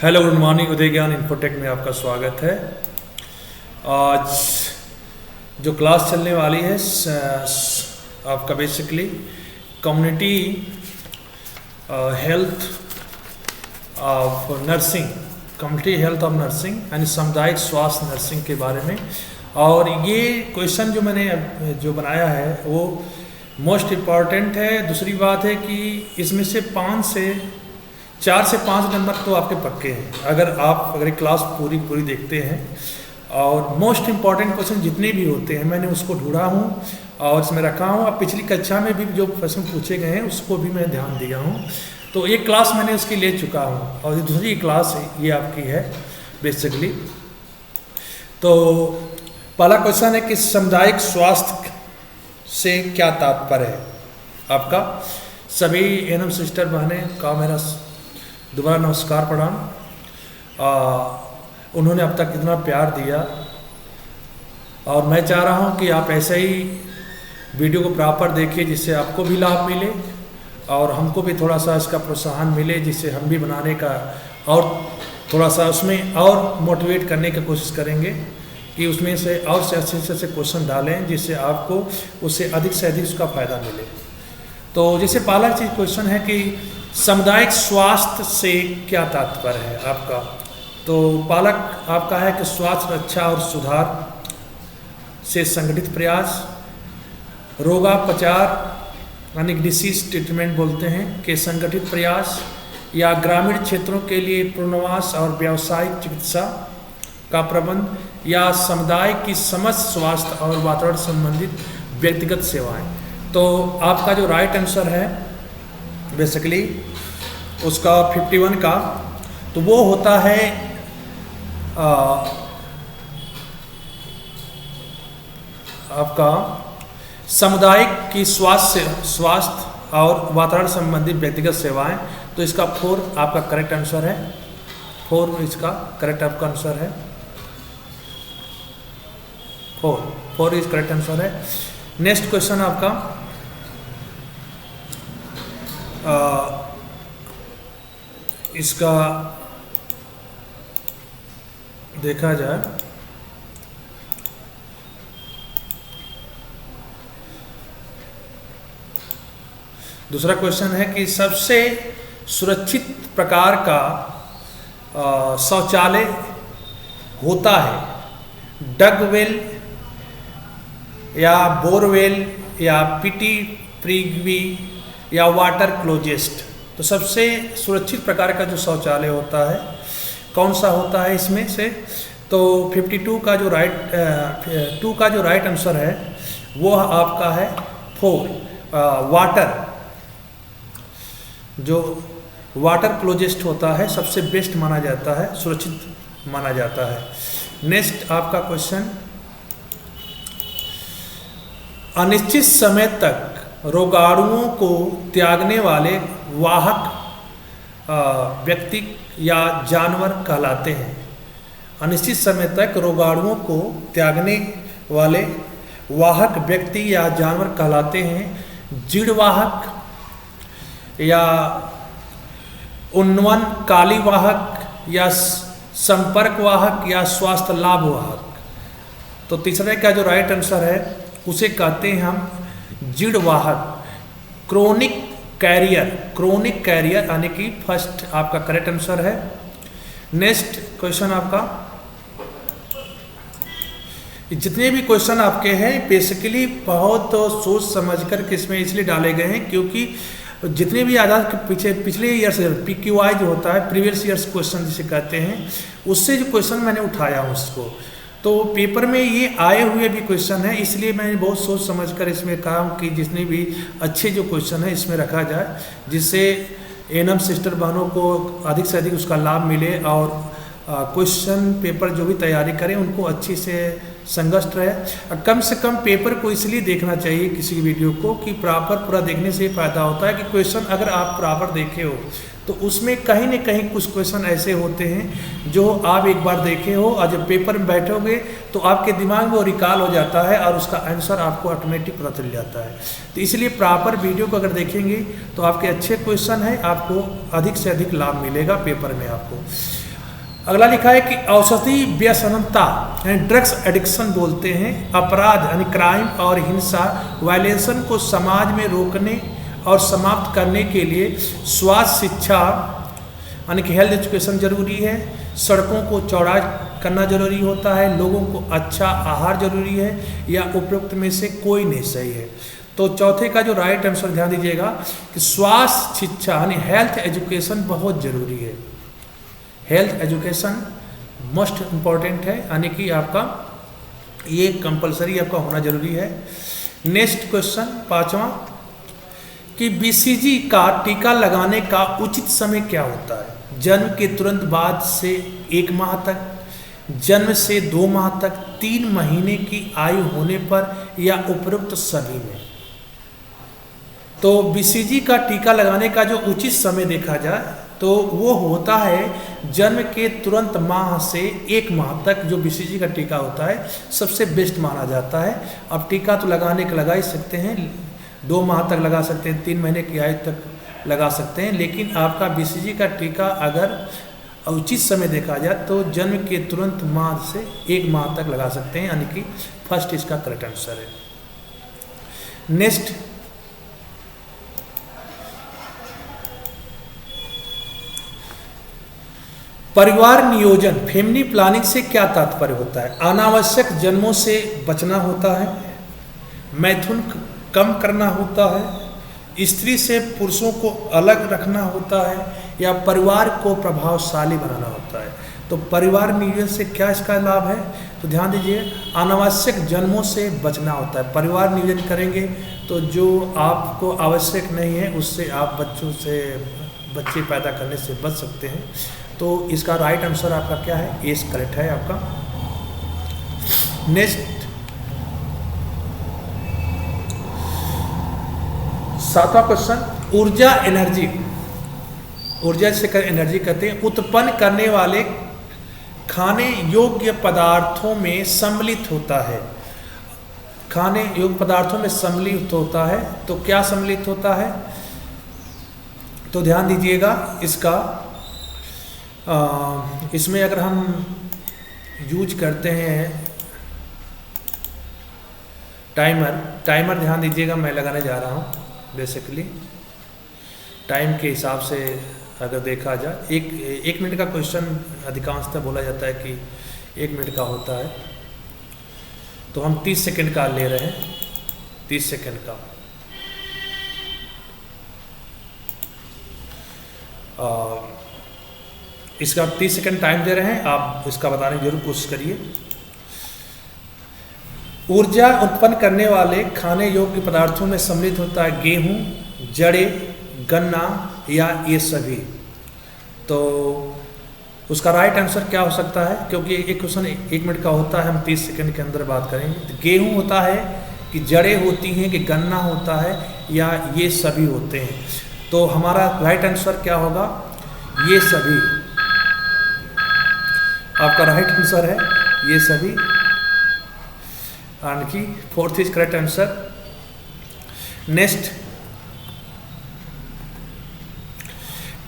Hello good morning, उदय ज्ञान infotech में आपका स्वागत है। आज जो क्लास चलने वाली है आपका basically community health of nursing, community health of nursing यानी सामुदायिक स्वास्थ्य नर्सिंग के बारे में। और ये क्वेश्चन जो मैंने जो बनाया है वो मोस्ट इम्पॉर्टेंट है। दूसरी बात है कि इसमें से 4 से 5 नंबर तो आपके पक्के हैं अगर क्लास पूरी देखते हैं। और मोस्ट इम्पॉर्टेंट क्वेश्चन जितने भी होते हैं मैंने उसको ढूंढा हूँ और इसमें रखा हूँ। अब पिछली कक्षा में भी जो प्रश्न पूछे गए हैं उसको भी मैं ध्यान दिया हूँ, तो एक क्लास मैंने उसकी ले चुका हूँ और दूसरी क्लास ये आपकी है बेसिकली। तो पहला क्वेश्चन है कि सामुदायिक स्वास्थ्य से क्या तात्पर्य है आपका। सभी एनएम सिस्टर बहनें का मेरा दोबारा नमस्कार प्रणाम। उन्होंने अब तक इतना प्यार दिया और मैं चाह रहा हूं कि आप ऐसे ही वीडियो को प्रॉपर देखिए जिससे आपको भी लाभ मिले और हमको भी थोड़ा सा इसका प्रोत्साहन मिले, जिससे हम भी बनाने का और थोड़ा सा उसमें और मोटिवेट करने की कोशिश करेंगे कि उसमें से और से अच्छे क्वेश्चन डालें जिससे आपको उससे अधिक से अधिक उसका फ़ायदा मिले। तो जैसे पहला चीज़ क्वेश्चन है कि सामुदायिक स्वास्थ्य से क्या तात्पर्य है आपका। तो पहला आपका है कि स्वास्थ्य रक्षा और सुधार से संगठित प्रयास, रोगापचार यानी डिसीज ट्रीटमेंट बोलते हैं के संगठित प्रयास, या ग्रामीण क्षेत्रों के लिए पुनर्वास और व्यावसायिक चिकित्सा का प्रबंध, या समुदाय की समस्त स्वास्थ्य और वातावरण संबंधित व्यक्तिगत सेवाएं। तो आपका जो राइट आंसर है बेसिकली उसका 51 का, तो वो होता है आपका सामुदायिक की स्वास्थ्य और वातावरण संबंधित व्यक्तिगत सेवाएं। तो इसका 4 आपका करेक्ट आंसर है। 4 इसका करेक्ट आपका आंसर है। 4 इज करेक्ट आंसर है। नेक्स्ट क्वेश्चन आपका इसका देखा जाए दूसरा क्वेश्चन है कि सबसे सुरक्षित प्रकार का शौचालय होता है डगवेल या बोरवेल या पीटी प्रिग्वी या वाटर क्लोजेस्ट। तो सबसे सुरक्षित प्रकार का जो शौचालय होता है कौन सा होता है इसमें से। तो 52 का जो राइट आंसर है वो आपका है 4 वाटर, जो वाटर क्लोजेस्ट होता है सबसे बेस्ट माना जाता है, सुरक्षित माना जाता है। नेक्स्ट आपका क्वेश्चन, अनिश्चित समय तक रोगाणुओं को त्यागने वाले वाहक व्यक्ति या जानवर कहलाते हैं। अनिश्चित समय तक रोगाणुओं को त्यागने वाले वाहक व्यक्ति या जानवर कहलाते हैं जीड़वाहक या उन्नवन काली वाहक या संपर्क वाहक या स्वास्थ्य लाभ वाहक। तो तीसरे का जो राइट आंसर है उसे कहते हैं हम जीड़वाहक, क्रोनिक कैरियर यानी कि फर्स्ट आपका करेक्ट आंसर है। नेक्स्ट क्वेश्चन आपका, जितने भी क्वेश्चन आपके हैं बेसिकली बहुत सोच समझकर किसमें इसलिए डाले गए हैं क्योंकि जितने भी आधार के पिछले ईयर्स PQI जो होता है प्रीवियस ईयर्स क्वेश्चन जिसे कहते हैं, उससे जो क्वेश्चन मैंने उठाया हूँ उसको, तो पेपर में ये आए हुए भी क्वेश्चन है, इसलिए मैंने बहुत सोच समझकर इसमें कहा कि जितने भी अच्छे जो क्वेश्चन है इसमें रखा जाए जिससे एनएम सिस्टर बहनों को अधिक से अधिक उसका लाभ मिले और क्वेश्चन पेपर जो भी तैयारी करें उनको अच्छी से संघर्ष रहे। कम से कम पेपर को इसलिए देखना चाहिए किसी वीडियो को कि प्रॉपर पूरा देखने से फ़ायदा होता है कि क्वेश्चन अगर आप प्रॉपर देखे हो तो उसमें कहीं न कहीं कुछ क्वेश्चन ऐसे होते हैं जो आप एक बार देखे हो और जब पेपर में बैठोगे तो आपके दिमाग में वो रिकॉल हो जाता है और उसका आंसर आपको ऑटोमेटिक पता चल जाता है। तो इसलिए प्रॉपर वीडियो को अगर देखेंगे तो आपके अच्छे क्वेश्चन हैं, आपको अधिक से अधिक लाभ मिलेगा पेपर में आपको। अगला लिखा है कि औषधि व्यसनता यानी ड्रग्स एडिक्शन बोलते हैं, अपराध यानी क्राइम और हिंसा वायलेशन को समाज में रोकने और समाप्त करने के लिए स्वास्थ्य शिक्षा यानी कि हेल्थ एजुकेशन जरूरी है, सड़कों को चौड़ा करना जरूरी होता है, लोगों को अच्छा आहार जरूरी है, या उपयुक्त में से कोई नहीं सही है। तो चौथे का जो राइट आंसर ध्यान दीजिएगा कि स्वास्थ्य शिक्षा यानी हेल्थ एजुकेशन बहुत जरूरी है। हेल्थ एजुकेशन मोस्ट इम्पॉर्टेंट है, यानी कि आपका ये कंपलसरी आपका होना जरूरी है। नेक्स्ट क्वेश्चन 5वां कि बीसीजी का टीका लगाने का उचित समय क्या होता है? जन्म के तुरंत बाद से 1 माह तक, जन्म से 2 माह तक, 3 महीने की आयु होने पर, या उपरोक्त सभी में। तो बीसीजी का टीका लगाने का जो उचित समय देखा जाए तो वो होता है जन्म के तुरंत माह से 1 माह तक जो बीसीजी का टीका होता है सबसे बेस्ट माना जाता है। अब टीका तो लगाने का लगा ही सकते हैं, 2 माह तक लगा सकते हैं, 3 महीने की आयु तक लगा सकते हैं, लेकिन आपका बीसीजी का टीका अगर उचित समय देखा जाए तो जन्म के तुरंत माह से 1 माह तक लगा सकते हैं, यानी कि फर्स्ट इसका करेक्ट आंसर है। नेक्स्ट परिवार नियोजन फैमिली प्लानिंग से क्या तात्पर्य होता है? अनावश्यक जन्मों से बचना होता है, मैथुन कम करना होता है, स्त्री से पुरुषों को अलग रखना होता है, या परिवार को प्रभावशाली बनाना होता है। तो परिवार नियोजन से क्या इसका लाभ है? तो ध्यान दीजिए, अनावश्यक जन्मों से बचना होता है। परिवार नियोजन करेंगे तो जो आपको आवश्यक नहीं है उससे आप बच्चे पैदा करने से बच सकते हैं। तो इसका राइट आंसर आपका क्या है? ए करेक्ट है आपका। नेक्स्ट 7वां क्वेश्चन, ऊर्जा एनर्जी, ऊर्जा से कर एनर्जी कहते हैं, उत्पन्न करने वाले खाने योग्य पदार्थों में सम्मिलित होता है। खाने योग्य पदार्थों में सम्मिलित होता है, तो क्या सम्मिलित होता है? तो ध्यान दीजिएगा, इसमें अगर हम यूज करते हैं टाइमर ध्यान दीजिएगा, मैं लगाने जा रहा हूँ। बेसिकली टाइम के हिसाब से अगर देखा जाए, एक मिनट का क्वेश्चन अधिकांशतः बोला जाता है कि 1 मिनट का होता है, तो हम 30 सेकंड का ले रहे हैं, 30 सेकंड का। इसका 30 सेकंड टाइम दे रहे हैं, आप इसका बताने की जरूर कोशिश करिए। ऊर्जा उत्पन्न करने वाले खाने योग्य पदार्थों में सम्मिलित होता है गेहूं, जड़ें, गन्ना, या ये सभी। तो उसका राइट आंसर क्या हो सकता है? क्योंकि एक क्वेश्चन 1 मिनट का होता है, हम 30 सेकंड के अंदर बात करेंगे। तो गेहूं होता है कि जड़ें होती हैं कि गन्ना होता है, या ये सभी होते हैं? तो हमारा राइट आंसर क्या होगा? ये सभी आपका राइट आंसर है, ये सभी। यानी कि 4th is correct answer. Next,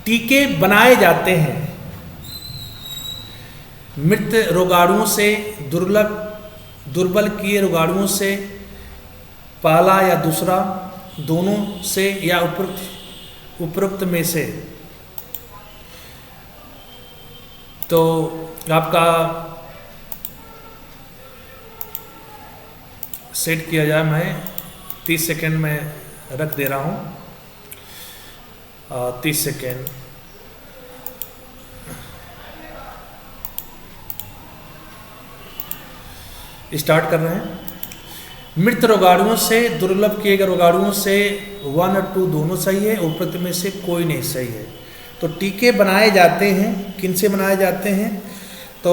टीके बनाए जाते हैं मृत रोगाणुओं से, दुर्बल किए रोगाणुओं से, पहला या दूसरा, दोनों से, या उपरोक्त में से। तो आपका सेट किया जाए, मैं 30 सेकेंड में रख दे रहा हूँ। 30 सेकेंड। स्टार्ट कर रहे हैं। मृत रोगाणुओं से, दुर्लभ किए गए रोगाणुओं से 1 और 2 दोनों सही है, उपरोक्त में से कोई नहीं सही है। तो टीके बनाए जाते हैं, किन से बनाए जाते हैं? तो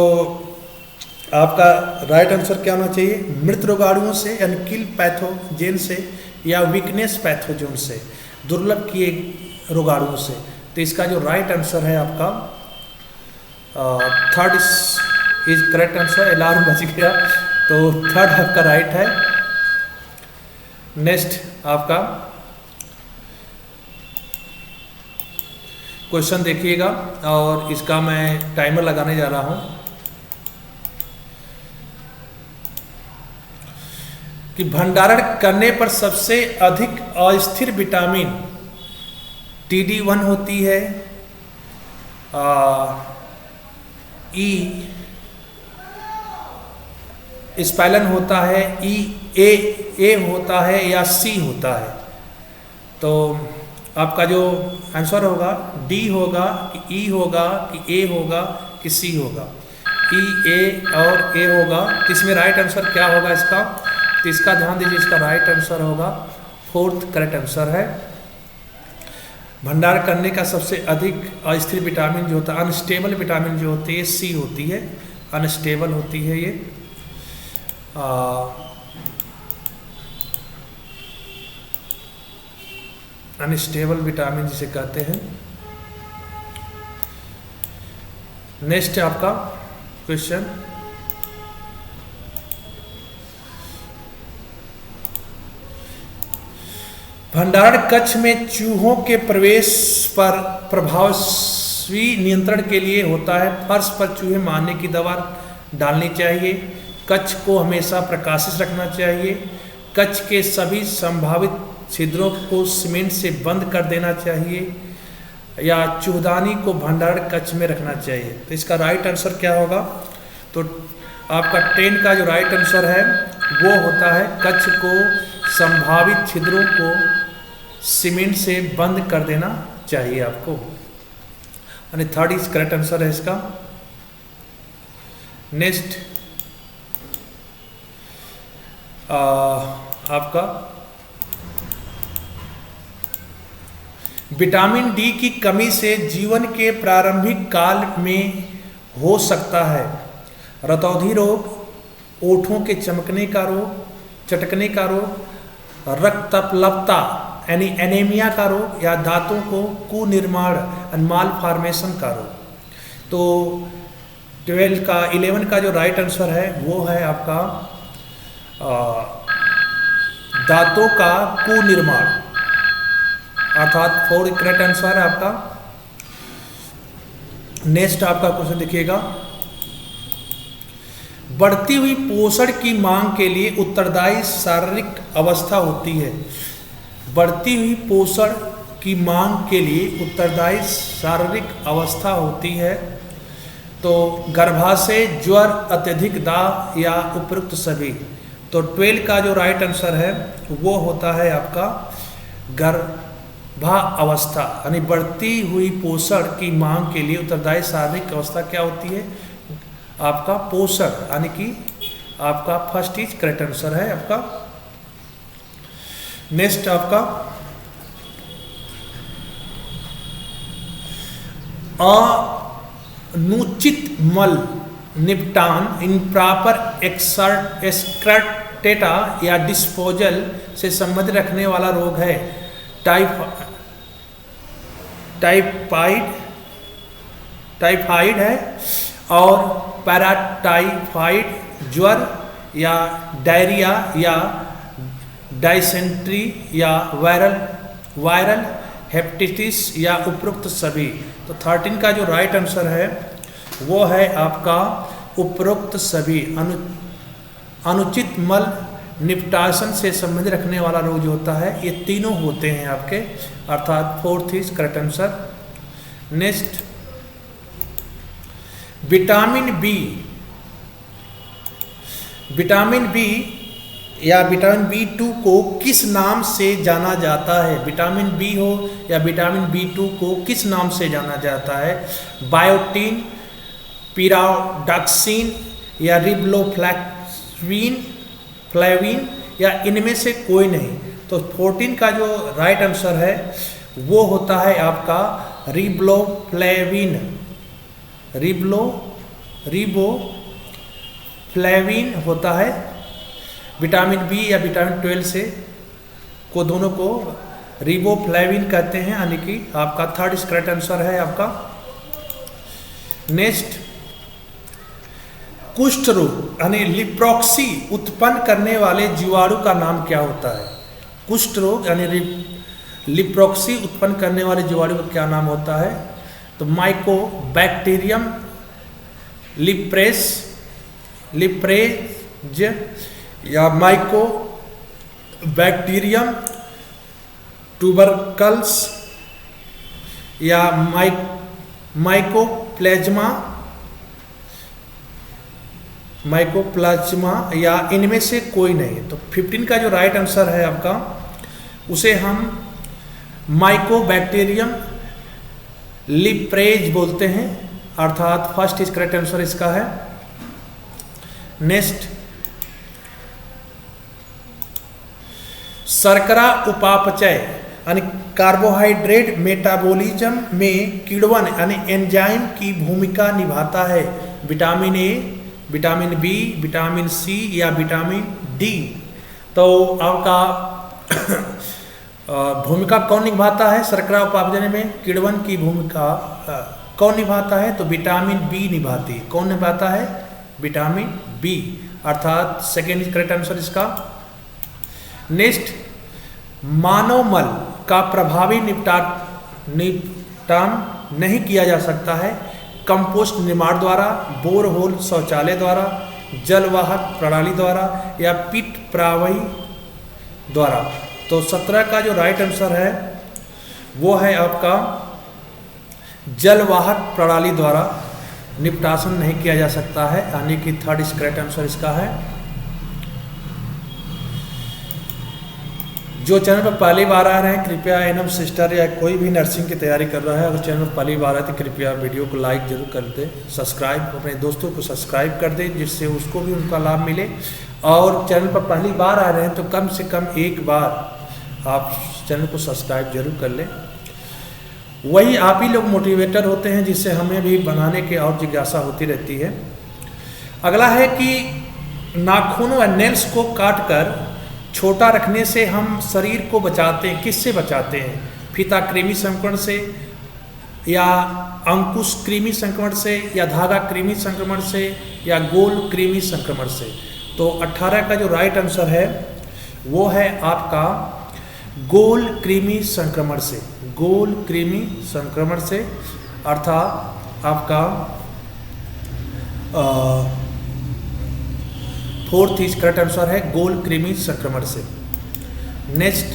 आपका राइट आंसर क्या होना चाहिए? मृत रोगाणुओं से यानी किल पैथोजेन से, या वीकनेस पैथोजन से, दुर्लभ किए रोगाणुओं से। तो इसका जो राइट आंसर है आपका 3rd is correct answer. Alarm बज गया, तो 3rd आपका राइट है। नेक्स्ट आपका क्वेश्चन देखिएगा और इसका मैं टाइमर लगाने जा रहा हूँ कि भंडारण करने पर सबसे अधिक अस्थिर विटामिन TD1 होती है, ई स्पाइलन होता है, ए होता है या सी होता है। तो आपका जो आंसर होगा डी होगा कि ई होगा कि ए होगा कि सी होगा। ई, ए और ए होगा। तो इसमें राइट आंसर क्या होगा इसका? तो इसका ध्यान दीजिए, इसका राइट आंसर होगा फोर्थ करेक्ट आंसर है। भंडारण करने का सबसे अधिक अस्थिर विटामिन जो होता है, अनस्टेबल विटामिन जो होती है, सी होती है, अनस्टेबल होती है ये। अनस्टेबल विटामिन जिसे कहते हैं। नेक्स्ट है आपका क्वेश्चन, भंडारण कक्ष में चूहों के प्रवेश पर प्रभावी नियंत्रण के लिए होता है। फर्श पर चूहे मारने की दवा डालनी चाहिए। कक्ष को हमेशा प्रकाशित रखना चाहिए। कक्ष के सभी संभावित छिद्रों को सीमेंट से बंद कर देना चाहिए या चूहदानी को भंडारण कक्ष में रखना चाहिए। तो इसका राइट आंसर क्या होगा? तो आपका 10 का जो राइट आंसर है वो होता है कक्ष को संभावित छिद्रों को सीमेंट से बंद कर देना चाहिए आपको, यानी 3rd इज करेक्ट आंसर है इसका। नेक्स्ट आपका विटामिन डी की कमी से जीवन के प्रारंभिक काल में हो सकता है रतौंधी रोग, ओठों के चमकने का रोग, चटकने का रोग, रक्तप्लवता यानी एनीमिया का रोग या दांतों को कुनिर्माण माल फॉर्मेशन का रोग। तो 11 का जो राइट आंसर है वो है आपका दांतों का कुनिर्माण, अर्थात 4 करेक्ट आंसर है आपका। नेक्स्ट आपका क्वेश्चन देखिएगा, बढ़ती हुई पोषण की मांग के लिए उत्तरदायी शारीरिक अवस्था होती है। बढ़ती हुई पोषण की मांग के लिए उत्तरदायी शारीरिक अवस्था होती है। तो गर्भाशय, ज्वर, अत्यधिक दाह या उपयुक्त सभी। तो 12 का जो राइट आंसर है वो होता है आपका गर्भावस्था, यानी बढ़ती हुई पोषण की मांग के लिए उत्तरदायी शारीरिक अवस्था क्या होती है? आपका पोषण, यानी कि आपका फर्स्ट इज करेक्ट आंसर है आपका। नेक्स्ट आपका अनुचित मल निपटान, इम्प्रॉपर एक्सक्रेटेटा या डिस्पोजल से संबंध रखने वाला रोग है। टाइफाइड है और पैराटाइफाइड, ज्वर या डायरिया या डाइसेंट्री या वायरल हेपेटाइटिस या उपरोक्त सभी। तो 13 का जो राइट आंसर है वो है आपका उपरोक्त सभी। अनुचित मल निपटासन से संबंध रखने वाला रोग जो होता है ये तीनों होते हैं आपके, अर्थात 4th is correct answer. Next vitamin B या विटामिन B2 को किस नाम से जाना जाता है? विटामिन बी हो या विटामिन B2 को किस नाम से जाना जाता है? बायोटीन, पिराडॉक्सिन या रिबोफ्लाविन या इनमें से कोई नहीं। तो 14 का जो राइट आंसर है वो होता है आपका रिबोफ्लाविन होता है। विटामिन बी या विटामिन 12 से को दोनों को रिबोफ्लाविन कहते हैं, यानी कि आपका 3rd करेक्ट आंसर है आपका। नेक्स्ट कुष्ठ रोग यानी लिप्रोक्सी उत्पन्न करने वाले जीवाणु का नाम क्या होता है? कुष्ठ रोग यानी लिप्रोक्सी उत्पन्न करने वाले जीवाणु का क्या नाम होता है? तो माइकोबैक्टीरियम लिप्रेज या माइकोबैक्टीरियम ट्यूबरकल्स या माइकोप्लाज्मा या इनमें से कोई नहीं। तो 15 का जो राइट आंसर है आपका, उसे हम माइकोबैक्टीरियम लिप्रेज बोलते हैं, अर्थात फर्स्ट इज करेक्ट आंसर इसका है। नेक्स्ट, शर्करा उपापचय यानी कार्बोहाइड्रेट मेटाबॉलिज्म में किण्वन यानी एंजाइम की भूमिका निभाता है। Vitamin A, vitamin B, vitamin C या विटामिन डी। तो आपका भूमिका कौन निभाता है शर्करा उपापचय में? किण्वन की भूमिका कौन निभाता है? तो विटामिन बी निभाती है। कौन निभाता है? विटामिन बी, अर्थात सेकेंड इज करेक्ट आंसर इसका। नेक्स्ट, मानव मल का प्रभावी निपटान नहीं किया जा सकता है कंपोस्ट निर्माण द्वारा, बोरहोल शौचालय द्वारा, जलवाहक प्रणाली द्वारा या पिट प्रवाही द्वारा। तो 17 का जो राइट आंसर है वो है आपका जलवाहक प्रणाली द्वारा निपटान नहीं किया जा सकता है, यानी कि थर्ड इज करेक्ट आंसर इसका है। जो चैनल पर पहली बार आ रहे हैं कृपया एनएम सिस्टर या कोई भी नर्सिंग की तैयारी कर रहा है, अगर चैनल पर पहली बार आए तो कृपया वीडियो को लाइक जरूर कर दें, सब्सक्राइब अपने दोस्तों को सब्सक्राइब कर दें जिससे उसको भी उनका लाभ मिले। और चैनल पर पहली बार आ रहे हैं तो कम से कम एक बार आप चैनल को सब्सक्राइब जरूर कर लें। वही आप ही लोग मोटिवेटर होते हैं जिससे हमें भी बनाने की और जिज्ञासा होती रहती है। अगला है कि नाखूनों या नेल्स को काट कर छोटा रखने से हम शरीर को बचाते हैं। किससे बचाते हैं? फीता कृमि संक्रमण से या अंकुश कृमि संक्रमण से या धागा कृमि संक्रमण से या गोल कृमि संक्रमण से। तो 18 का जो राइट आंसर है वो है आपका गोल कृमि संक्रमण से। गोल कृमि संक्रमण से अर्थात आपका फोर्थ इज करेक्ट आंसर है गोल कृमि संक्रमण से। नेक्स्ट,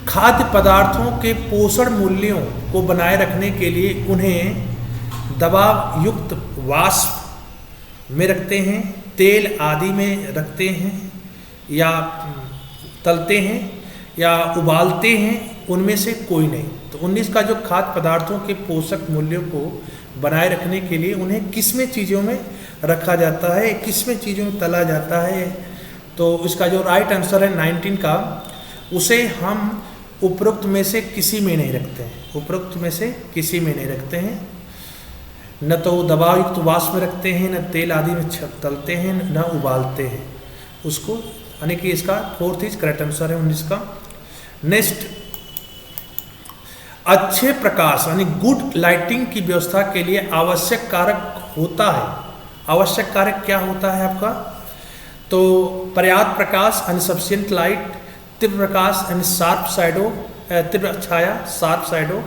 खाद्य पदार्थों के पोषण मूल्यों को बनाए रखने के लिए उन्हें दबाव युक्त वाष्प में रखते हैं, तेल आदि में रखते हैं या तलते हैं या उबालते हैं, उनमें से कोई नहीं। तो 19 का जो खाद्य पदार्थों के पोषक मूल्यों को बनाए रखने के लिए उन्हें किसमें चीज़ों में रखा जाता है, किसमें चीज़ों में तला जाता है? तो इसका जो राइट आंसर है 19 का, उसे हम उपरोक्त में से किसी में नहीं रखते हैं। उपरोक्त में से किसी में नहीं रखते हैं, न तो दबाव युक्त वाष्प में रखते हैं, न तेल आदि में तलते हैं, न उबालते हैं उसको, यानी कि इसका फोर्थ इज करेक्ट आंसर है 19 का। नेक्स्ट, अच्छे प्रकाश यानी गुड लाइटिंग की व्यवस्था के लिए आवश्यक कारक होता है। आवश्यक कारक क्या होता है आपका? तो पर्याप्त प्रकाश यानी सफिशिएंट लाइट, तीव्र प्रकाश यानी शार्प शैडो, तीव्र छाया शार्प शैडो,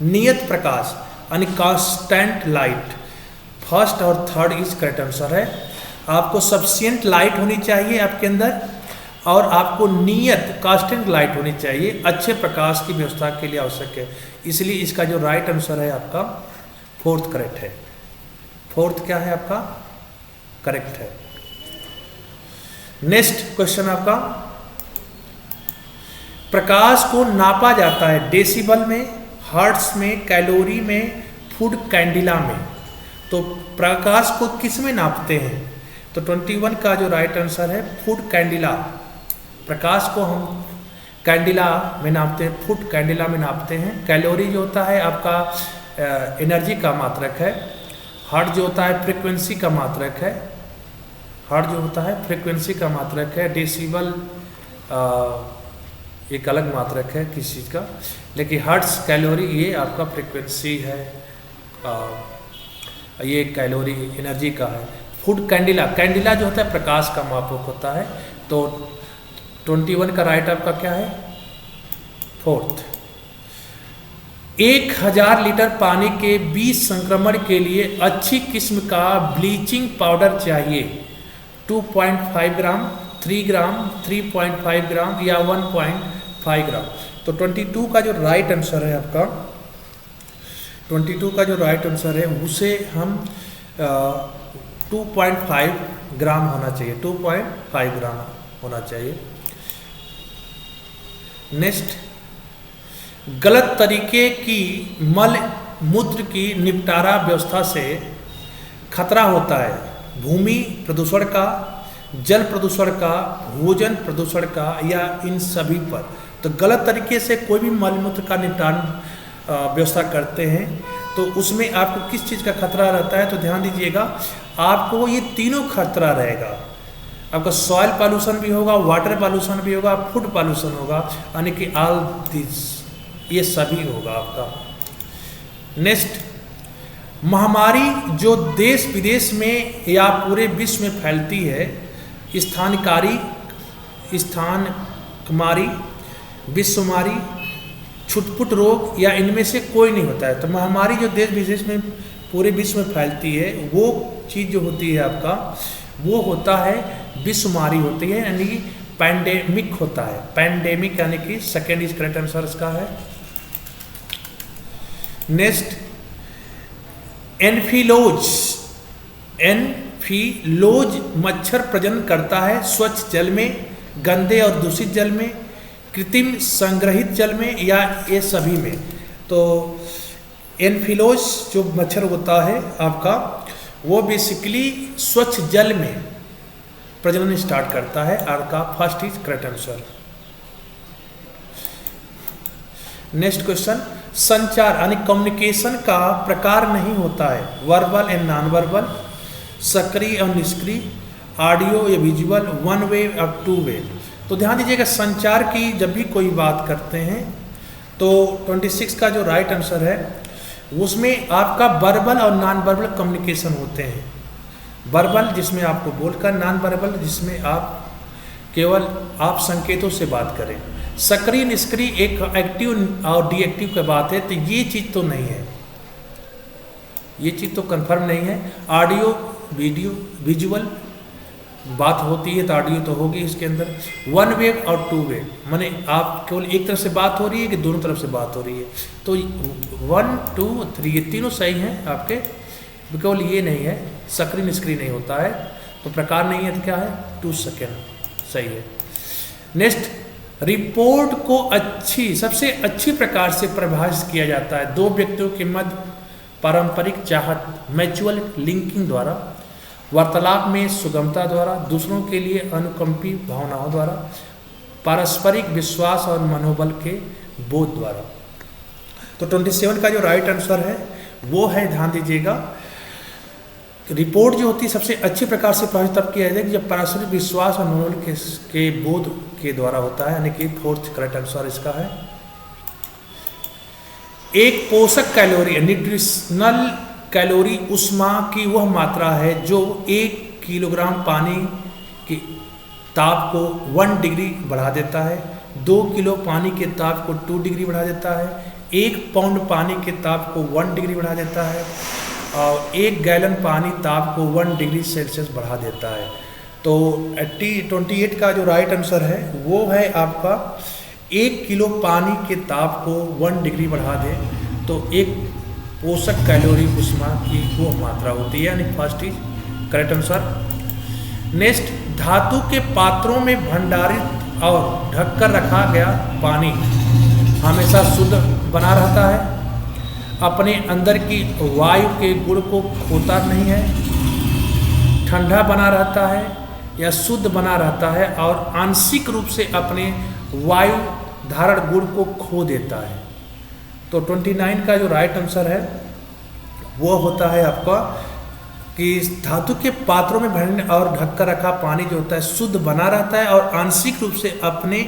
नियत प्रकाश यानी कांस्टेंट लाइट। फर्स्ट और थर्ड इज करेक्ट आंसर है। आपको सफिशिएंट लाइट होनी चाहिए आपके अंदर और आपको नियत कांस्टेंट लाइट होनी चाहिए, अच्छे प्रकाश की व्यवस्था के लिए आवश्यक है। इसलिए इसका जो राइट आंसर है आपका फोर्थ करेक्ट है। फोर्थ क्या है आपका? करेक्ट है। नेक्स्ट क्वेश्चन आपका, प्रकाश को नापा जाता है डेसिबल में, हर्ट्ज में, कैलोरी में, फूड कैंडिला में। तो प्रकाश को किस में नापते हैं? तो 21 का जो राइट आंसर है फूड कैंडिला। प्रकाश को हम कैंडिला में नापते हैं, फूड कैंडिला में नापते हैं। कैलोरी जो होता है आपका एनर्जी का मात्रक है, हर्ट्ज जो होता है फ्रीक्वेंसी का मात्रक है, हर्ट्ज जो होता है फ्रीक्वेंसी का मात्रक है, डेसिबल एक अलग मात्रक है किसी चीज़ का, लेकिन हर्ट्ज कैलोरी ये आपका फ्रीक्वेंसी है, ये कैलोरी एनर्जी का है। फूड कैंडिला, कैंडिला जो होता है प्रकाश का मापक होता है। तो 21 का राइट आपका क्या है? फोर्थ। 1000 लीटर पानी के बीज संक्रमण के लिए अच्छी किस्म का ब्लीचिंग पाउडर चाहिए। 2.5 ग्राम, 3 ग्राम, 3.5 ग्राम या 1.5 ग्राम। तो 22 का जो राइट आंसर है आपका, 22 का जो राइट आंसर है उसे हम 2.5 ग्राम होना चाहिए, 2.5 ग्राम होना चाहिए। नेक्स्ट, गलत तरीके की मल मूत्र की निपटारा व्यवस्था से खतरा होता है। भूमि प्रदूषण का, जल प्रदूषण का, भोजन प्रदूषण का या इन सभी पर। तो गलत तरीके से कोई भी मल मूत्र का निपटान व्यवस्था करते हैं तो उसमें आपको किस चीज़ का खतरा रहता है, तो ध्यान दीजिएगा, आपको ये तीनों खतरा रहेगा। आपका सॉइल पॉल्यूशन भी होगा, वाटर पॉल्यूशन भी होगा, फूड पॉल्यूशन होगा, यानी कि ऑल दिस, ये सभी होगा आपका। नेक्स्ट, महामारी जो देश विदेश में या पूरे विश्व में फैलती है, स्थानकुमारी, विश्वमारी, छुटपुट रोग या इनमें से कोई नहीं होता है। तो महामारी जो देश विदेश में पूरे विश्व में फैलती है वो चीज़ जो होती है आपका, वो होता है विश्वमारी होती है, यानी कि पैंडेमिक होता है। पैंडेमिक यानी कि सेकेंड इज करेक्ट आंसर इसका है। नेक्स्ट, एनफिलोज मच्छर प्रजनन करता है स्वच्छ जल में, गंदे और दूषित जल में, कृत्रिम संग्रहित जल में या ये सभी में। तो एनफिलोज जो मच्छर होता है आपका, वो बेसिकली स्वच्छ जल में प्रजनन स्टार्ट करता है। आपका first is correct answer. Next question, संचार यानी कम्युनिकेशन का प्रकार नहीं होता है। वर्बल एंड नॉन वर्बल, सक्रिय और निष्क्रिय, ऑडियो या विजुअल, वन वे और टू वे। तो ध्यान दीजिएगा, संचार की जब भी कोई बात करते हैं तो 26 का जो राइट आंसर है उसमें आपका वर्बल और नॉन वर्बल कम्युनिकेशन होते हैं। वर्बल जिसमें आपको बोलकर, नॉन वर्बल जिसमें आप केवल आप संकेतों से बात करें। सक्रिय निष्क्रिय एक एक्टिव और डीएक्टिव की बात है, तो ये चीज़ तो नहीं है, ये चीज़ तो कंफर्म नहीं है। ऑडियो, वीडियो, विजुअल बात होती है तो ऑडियो तो होगी इसके अंदर। वन वे और टू वे, माने आप केवल एक तरफ से बात हो रही है कि दोनों तरफ से बात हो रही है। तो 1, 2, 3 ये तीनों सही हैं आपके, केवल ये नहीं है, सक्रिय निष्क्रिय नहीं होता है, तो प्रकार नहीं है तो क्या है, 2 सेकेंड सही है। नेक्स्ट, रिपोर्ट को सबसे अच्छी प्रकार से परिभाषित किया जाता है 2 व्यक्तियों के मध्य पारंपरिक चाहत, म्यूचुअल लिंकिंग द्वारा, वार्तालाप में सुगमता द्वारा, दूसरों के लिए अनुकंपी भावनाओं द्वारा, पारस्परिक विश्वास और मनोबल के बोध द्वारा। तो 27 का जो राइट आंसर है वो है, ध्यान दीजिएगा, रिपोर्ट जो होती है सबसे अच्छी प्रकार से परिभाषित तब किया जाता है जब पारस्परिक विश्वास और मनोबल के बोध के द्वारा होता है, यानी कि 4th करेक्ट आंसर इसका है। एक पोषक कैलोरी, न्यूट्रिशनल कैलोरी ऊष्मा की वह मात्रा है जो 1 किलोग्राम पानी के ताप को 1 डिग्री बढ़ा देता है, 2 किलो पानी के ताप को 2 डिग्री बढ़ा देता है, 1 पाउंड पानी के ताप को 1 डिग्री बढ़ा देता है और 1 गैलन पानी ताप को 1 डिग्री सेल्सियस बढ़ा देता है। तो 28 का जो राइट आंसर है वो है आपका 1 किलो पानी के ताप को 1 डिग्री बढ़ा दे तो 1 पोषक कैलोरी ऊष्मा की वो मात्रा होती है, यानी first is correct answer. Next, धातु के पात्रों में भंडारित और ढककर रखा गया पानी हमेशा शुद्ध बना रहता है, अपने अंदर की वायु के गुण को खोता नहीं है, ठंडा बना रहता है या शुद्ध बना रहता है और आंशिक रूप से अपने वायु धारण गुण को खो देता है। तो 29 का जो राइट आंसर है वो होता है आपका कि धातु के पात्रों में भरने और ढककर रखा पानी जो होता है शुद्ध बना रहता है और आंशिक रूप से अपने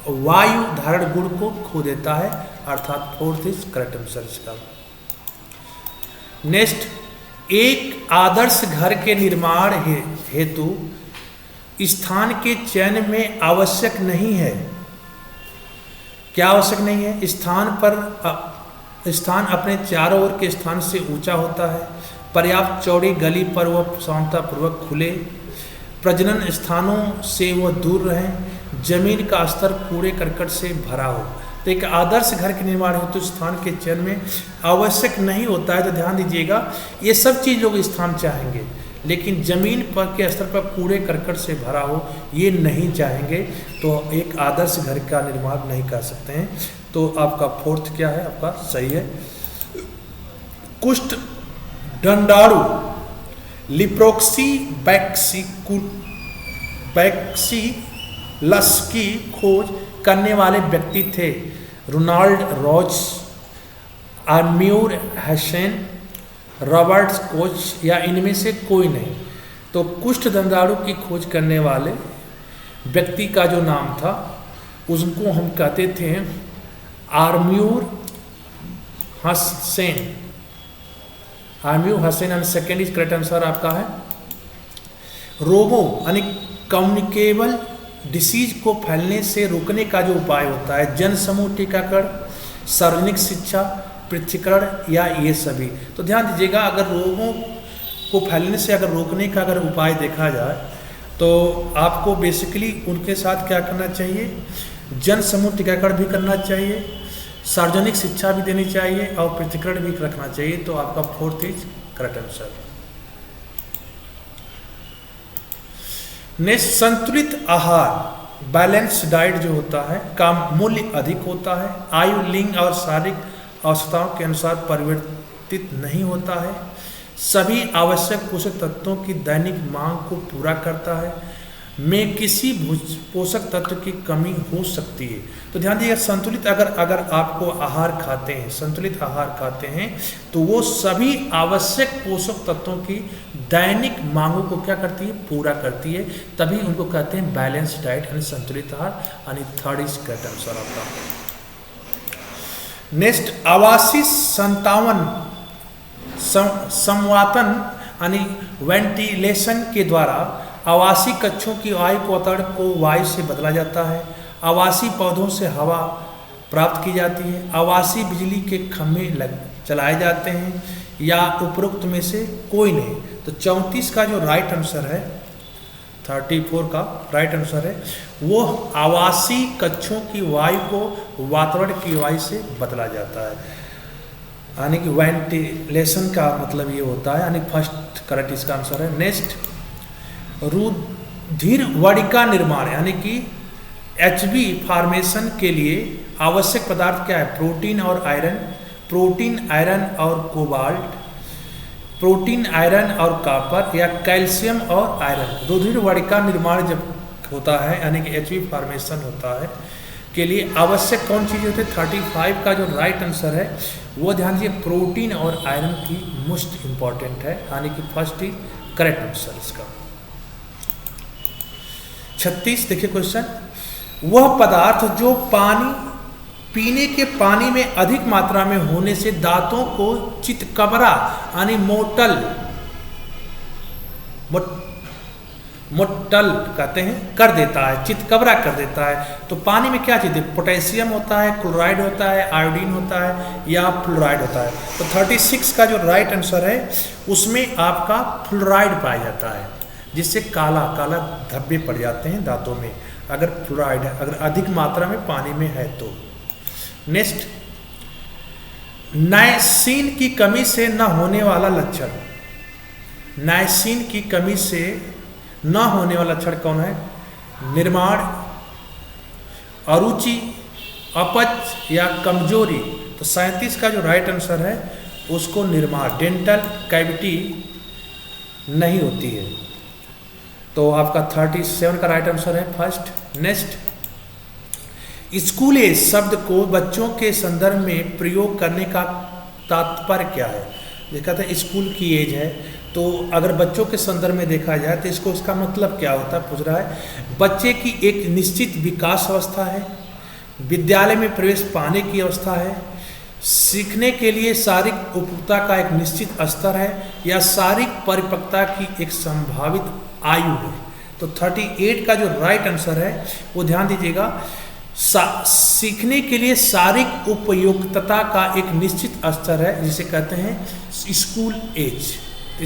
वायु धारण गुण को खो देता है, अर्थात 4th इज करेक्ट आंसर इसका। नेक्स्ट, एक आदर्श घर के निर्माण हेतु स्थान के चयन में आवश्यक नहीं है। क्या आवश्यक नहीं है? स्थान पर स्थान अपने चारों ओर के स्थान से ऊंचा होता है, पर्याप्त चौड़ी गली पर वह सावधानतापूर्वक खुले, प्रजनन स्थानों से वह दूर रहें, जमीन का स्तर कूड़े करकट से भरा हो। तो एक आदर्श घर के निर्माण हेतु स्थान के चयन में आवश्यक नहीं होता है, तो ध्यान दीजिएगा, ये सब चीज़ लोग स्थान चाहेंगे, लेकिन जमीन पर के स्तर पर कूड़े करकट से भरा हो ये नहीं चाहेंगे, तो एक आदर्श घर का निर्माण नहीं कर सकते हैं। तो आपका फोर्थ क्या है, आपका सही है। कुष्ठ दंडाणु लिप्रोक्सी बैक्सीलस की खोज करने वाले व्यक्ति थे Ronald Ross, Armauer Hansen, Robert Koch या इनमें से कोई नहीं। तो कुष्ठ दंडाणु की खोज करने वाले व्यक्ति का जो नाम था उसको हम कहते थे Armauer Hansen. Armauer Hansen and second is correct answer आपका है। रोगों यानी कम्युनिकेबल डिसीज को फैलने से रोकने का जो उपाय होता है, जन समूह टीकाकरण, सार्वजनिक शिक्षा, पृथक्करण या ये सभी। तो ध्यान दीजिएगा, अगर रोगों को फैलने से अगर रोकने का अगर उपाय देखा जाए तो आपको बेसिकली उनके साथ क्या करना चाहिए, जन समूह टीकाकरण भी करना चाहिए, सार्वजनिक शिक्षा भी देनी चाहिए और पृथक्करण भी रखना चाहिए। तो आपका fourth is correct answer. Next, संतुलित आहार बैलेंस डाइट जो होता है का मूल्य अधिक होता है, आयु, लिंग और शारीरिक आवश्यकताओं के अनुसार परिवर्तित नहीं होता है, सभी आवश्यक पोषक तत्वों की दैनिक मांग को पूरा करता है, में किसी पोषक तत्व की कमी हो सकती है। तो ध्यान दीजिए, संतुलित अगर आपको आहार खाते हैं, संतुलित आहार खाते हैं तो वो सभी आवश्यक पोषक तत्वों की दैनिक मांगों को क्या करती है, पूरा करती है, तभी उनको कहते हैं बैलेंस डाइट यानी संतुलित आहार, यानी थर्ड इज करेक्ट आंसर आपका। नेक्स्ट, आवासीय संवातन यानी वेंटिलेशन के द्वारा आवासीय कक्षों की वायु वातावरण को वायु से बदला जाता है, आवासीय पौधों से हवा प्राप्त की जाती है, आवासीय बिजली के खंभे चलाए जाते हैं, या उपरोक्त में से कोई नहीं। तो 34 का जो राइट आंसर है, 34 का राइट आंसर है, वो आवासीय कक्षों की वायु को वातावरण की वायु से बदला जाता है, यानी कि वेंटिलेशन का मतलब ये होता है, यानी फर्स्ट करेक्ट इसका आंसर है। नेक्स्ट, रुधिर वड़िका निर्माण यानी कि HB फॉर्मेशन के लिए आवश्यक पदार्थ क्या है, प्रोटीन और आयरन, प्रोटीन, आयरन और कोबाल्ट, प्रोटीन, आयरन और कॉपर, या कैल्शियम और आयरन। रुधिर वड़िका निर्माण जब होता है यानी कि HB फॉर्मेशन होता है के लिए आवश्यक कौन चीज़ होती है, 35 का जो राइट आंसर है वो ध्यान दीजिए, प्रोटीन और आयरन की मोस्ट इंपॉर्टेंट है, यानी कि फर्स्ट ही करेक्ट आंसर इसका। 36 देखिए क्वेश्चन, वह पदार्थ जो पानी पीने के पानी में अधिक मात्रा में होने से दांतों को चितकबरा यानी मोटल कहते हैं कर देता है, चितकबरा कर देता है। तो पानी में क्या चीज़ है, पोटेशियम होता है, क्लोराइड होता है, आयोडीन होता है या फ्लोराइड होता है। तो 36 का जो राइट आंसर है उसमें आपका फ्लोराइड पाया जाता है, जिससे काला काला धब्बे पड़ जाते हैं दांतों में, अगर फ्लोराइड है, अगर अधिक मात्रा में पानी में है तो। नेक्स्ट, नाइसिन की कमी से न होने वाला लक्षण, नाइसिन की कमी से न होने वाला लक्षण कौन है, निर्माण, अरुचि, अपच या कमजोरी। तो 37 का जो राइट आंसर है उसको निर्माण, डेंटल कैविटी नहीं होती है। तो आपका 37 का राइट आंसर है फर्स्ट। नेक्स्ट, स्कूल एज शब्द को बच्चों के संदर्भ में प्रयोग करने का तात्पर्य क्या है। देखा था स्कूल की एज है, तो अगर बच्चों के संदर्भ में देखा जाए तो इसका मतलब क्या होता है, पूछ रहा है, बच्चे की एक निश्चित विकास अवस्था है, विद्यालय में प्रवेश पाने की अवस्था है, सीखने के लिए शारीरिक उपयुक्तता का एक निश्चित स्तर है, या शारीरिक परिपक्वता की एक संभावित आयु है। तो 38 का जो राइट आंसर है वो ध्यान दीजिएगा, सीखने के लिए शारीरिक उपयुक्तता का एक निश्चित स्तर है जिसे कहते हैं स्कूल एज।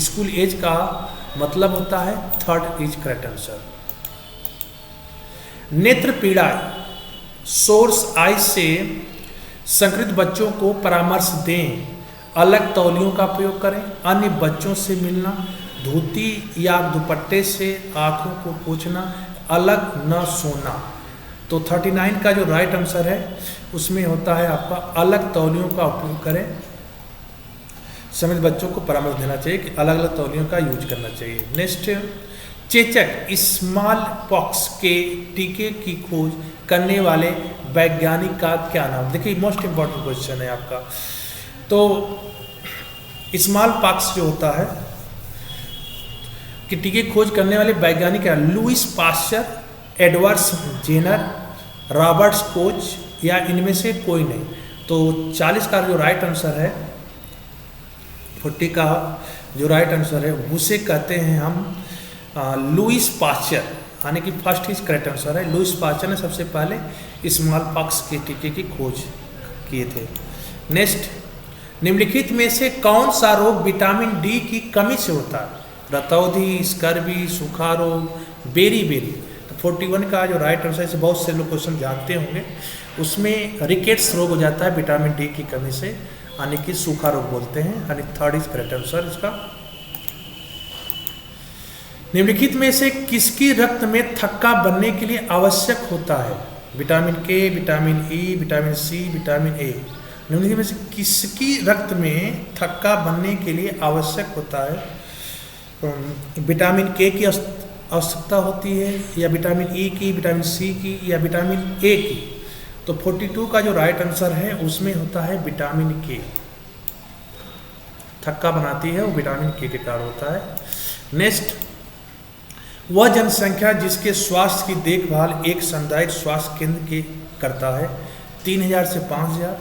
स्कूल एज का मतलब होता है थर्ड इज करेक्ट आंसर। नेत्र पीड़ा सोर्स आई से संक्रमित बच्चों को परामर्श दें, अलग तौलियों का प्रयोग करें, अन्य बच्चों से मिलना, धोती या दुपट्टे से आंखों को पोंछना, अलग न सोना। तो 39 का जो राइट आंसर है उसमें होता है आपका अलग तौलियों का उपयोग करें। संक्रमित बच्चों को परामर्श देना चाहिए कि अलग अलग तौलियों का यूज करना चाहिए। नेक्स्ट, चेचक स्मॉल पॉक्स के टीके की खोज करने वाले वैज्ञानिक का क्या नाम? देखिए मोस्ट इंपॉर्टेंट क्वेश्चन है आपका। तो स्मॉल पॉक्स जो होता है कि टीके खोज करने वाले वैज्ञानिक है Louis Pasteur, Edward Jenner, Robert Koch या इनमें से कोई नहीं। तो 40 का जो राइट आंसर है, 40 का जो राइट आंसर है उसे कहते हैं हम लुइस पास्चर, यानी कि फर्स्ट इज करेक्ट आंसर है। लुइस पास्चर ने सबसे पहले स्मॉल पॉक्स के टीके की खोज किए थे। नेक्स्ट, निम्नलिखित में से कौन सा रोग विटामिन डी की कमी से होता है? रतौंधी, स्कर्वी, सूखा रोग, बेरी। तो 41 का जो राइट आंसर है, बहुत से लोग क्वेश्चन जानते होंगे, उसमें रिकेट्स रोग हो जाता है विटामिन डी की कमी से, यानी कि सूखा रोग बोलते हैं, यानी थर्ड इज करेक्ट आंसर इसका। निम्नलिखित में से किसकी रक्त में थक्का बनने के लिए आवश्यक होता है? Vitamin K, vitamin E, vitamin C, vitamin A. निम्नलिखित में से किसकी रक्त में थक्का बनने के लिए आवश्यक होता है? विटामिन के की आवश्यकता होती है, या विटामिन ई की, विटामिन सी की, या विटामिन ए की? तो 42 का जो राइट आंसर है उसमें होता है विटामिन के। थक्का बनाती है वो विटामिन के कारण होता है। नेक्स्ट, वह जनसंख्या जिसके स्वास्थ्य की देखभाल एक सामुदायिक स्वास्थ्य केंद्र के करता है 3000 से 5000,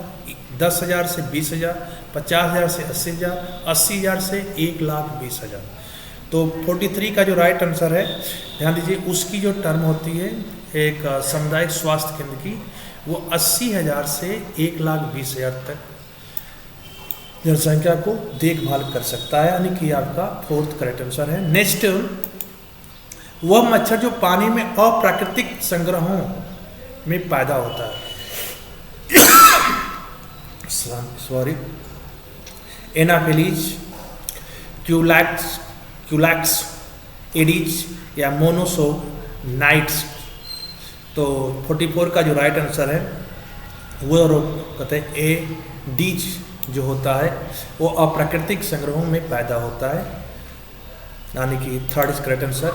10,000 से 20,000, 50,000 से 80,000, 80,000 से 1,20,000। तो 43 का जो राइट आंसर है, ध्यान दीजिए, उसकी जो टर्म होती है एक सामुदायिक स्वास्थ्य केंद्र की, वो 80,000 से 1,20,000 तक जनसंख्या को देखभाल कर सकता है, यानी कि आपका फोर्थ करेक्ट आंसर है। नेक्स्ट, वह मच्छर जो पानी में अप्राकृतिक संग्रहों में पैदा होता है, सॉरी, एनाफिलीज, क्यूलैक्स, एडीज या मोनोसोनाइट्स। तो 44 का जो राइट आंसर है वो रोग कहते हैं एडीज जो होता है वो अप्राकृतिक संग्रहों में पैदा होता है, यानी कि थर्ड इज करेक्ट आंसर।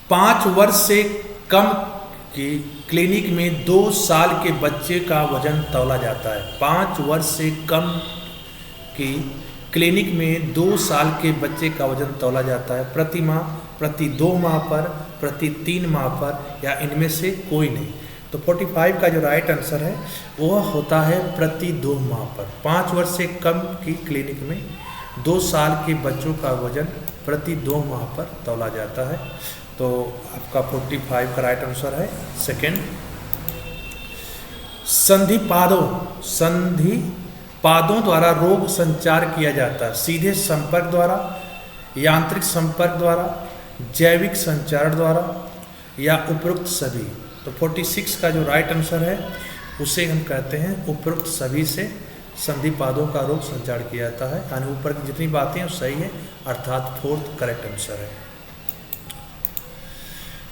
5 वर्ष से कम की क्लिनिक में 2 साल के बच्चे का वजन तौला जाता है। 5 वर्ष से कम की क्लिनिक में 2 साल के बच्चे का वजन तौला जाता है प्रति माह, प्रति 2 माह पर, प्रति 3 माह पर, या इनमें से कोई नहीं। तो 45 का जो राइट आंसर है वो होता है प्रति 2 माह पर। 5 वर्ष से कम की क्लिनिक में 2 साल के बच्चों का वजन प्रति 2 माह पर तौला जाता है। तो आपका 45 का राइट आंसर है सेकेंड। संधिपादों द्वारा रोग संचार किया जाता है, सीधे संपर्क द्वारा, यांत्रिक संपर्क द्वारा, जैविक संचार द्वारा, या उपरोक्त सभी। तो 46 का जो राइट आंसर है उसे हम कहते हैं उपरोक्त सभी से संधिपादों का रोग संचार किया जाता है, यानी ऊपर की जितनी बातें हैं सही है, अर्थात फोर्थ करेक्ट आंसर है।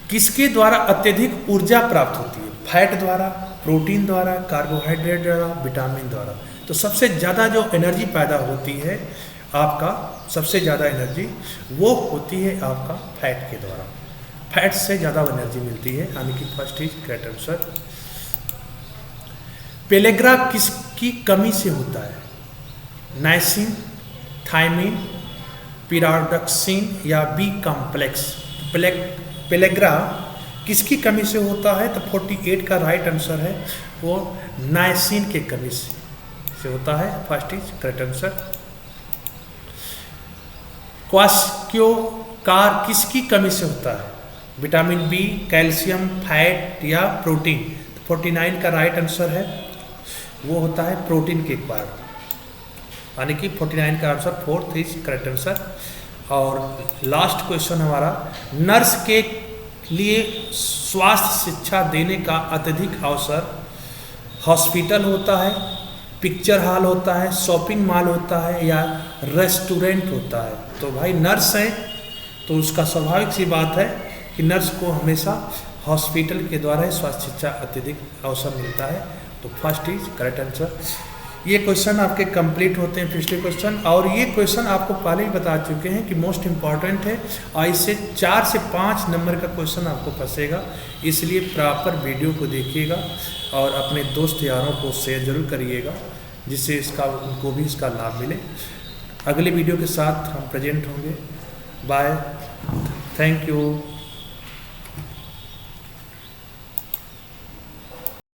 किसके द्वारा अत्यधिक ऊर्जा प्राप्त होती है? फैट द्वारा, प्रोटीन द्वारा, कार्बोहाइड्रेट द्वारा, विटामिन द्वारा। तो सबसे ज़्यादा जो एनर्जी पैदा होती है आपका, सबसे ज़्यादा एनर्जी वो होती है आपका फैट के द्वारा। फैट से ज़्यादा एनर्जी मिलती है, यानी कि first is correct answer. Pellagra किसकी कमी से होता है? नाइसिन, थायमिन, पिराडॉक्सिन या बी कॉम्प्लेक्स। पेलेग्रा किसकी कमी से होता है? तो 48 का राइट आंसर है वो नाइसिन के कमी से होता है, फर्स्ट इज करेक्ट आंसर। क्वास्क्योकार किसकी कमी से होता है? विटामिन बी, कैल्शियम, फैट या प्रोटीन। 49 का राइट आंसर है वो होता है प्रोटीन के कारण, यानी कि 49 का answer 4th is correct answer. और लास्ट क्वेश्चन हमारा, नर्स के लिए स्वास्थ्य शिक्षा देने का अत्यधिक अवसर हॉस्पिटल होता है, पिक्चर हॉल होता है, शॉपिंग मॉल होता है या रेस्टोरेंट होता है। तो भाई नर्स हैं तो उसका स्वाभाविक सी बात है कि नर्स को हमेशा हॉस्पिटल के द्वारा ही स्वास्थ्य शिक्षा अत्यधिक अवसर मिलता है। तो फर्स्ट इज करेक्ट आंसर। ये क्वेश्चन आपके कंप्लीट होते हैं पिछले क्वेश्चन, और ये क्वेश्चन आपको पहले ही बता चुके हैं कि मोस्ट इम्पॉर्टेंट है और इससे 4 से 5 नंबर का क्वेश्चन आपको फंसेगा। इसलिए प्रॉपर वीडियो को देखिएगा और अपने दोस्त यारों को शेयर जरूर करिएगा जिससे उनको भी इसका लाभ मिले। अगले वीडियो के साथ हम प्रेजेंट होंगे। Bye, thank you.